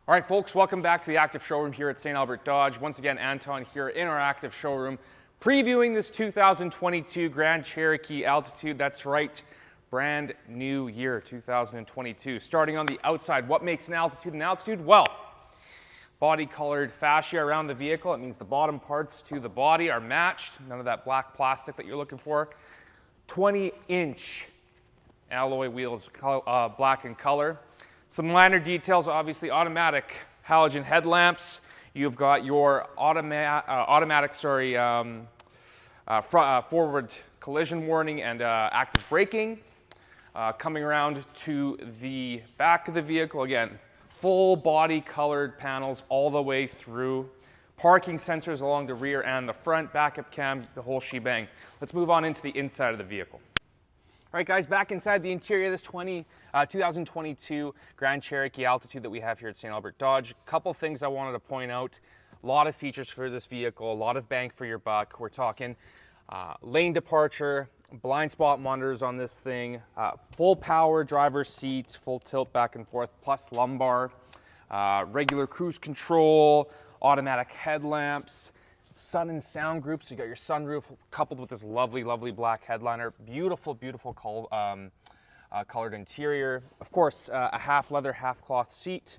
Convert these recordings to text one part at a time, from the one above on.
All right, folks, welcome back to the Active Showroom here at St.Albert Dodge. Once again, Anton here in our Active Showroom, previewing this 2022 Grand Cherokee Altitude. That's right, brand new year, 2022. Starting on the outside, what makes an Altitude an Altitude? Well, body-colored fascia around the vehicle. It means the bottom parts to the body are matched. None of that black plastic that you're looking for. 20-inch alloy wheels, black in color. Some minor details, obviously automatic halogen headlamps. You've got your automatic forward collision warning and active braking. Coming around to the back of the vehicle, again, full body colored panels all the way through. Parking sensors along the rear and the front, backup cam, the whole shebang. Let's move on into the inside of the vehicle. All right, guys, back inside the interior of this 2022 Grand Cherokee Altitude that we have here at St.Albert Dodge. A couple things I wanted to point out. A lot of features for this vehicle, a lot of bang for your buck. We're talking lane departure, blind spot monitors on this thing, full power driver's seats, full tilt back and forth, plus lumbar, regular cruise control, automatic headlamps, sun and sound group, so you got your sunroof coupled with this lovely, lovely black headliner. Beautiful, beautiful colored interior. Of course, a half leather, half cloth seat,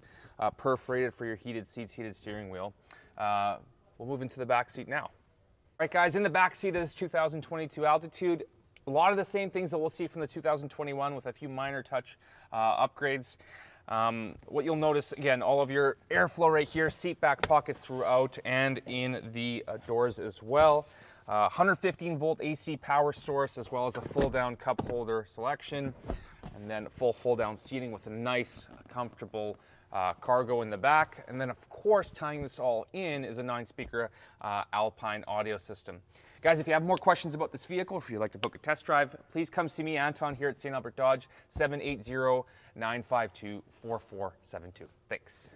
perforated for your heated seats, heated steering wheel. We'll move into the back seat now. All right, guys, in the back seat of this 2022 Altitude, a lot of the same things that we'll see from the 2021 with a few minor touch upgrades. What you'll notice, again, all of your airflow right here, seat back pockets throughout and in the doors as well. 115 volt AC power source, as well as a full down cup holder selection, and then full fold down seating with a nice, comfortable cargo in the back. And then, of course, tying this all in is a 9-speaker Alpine audio system. Guys, if you have more questions about this vehicle, if you'd like to book a test drive, please come see me, Anton, here at St. Albert Dodge, 780-952-4472. Thanks.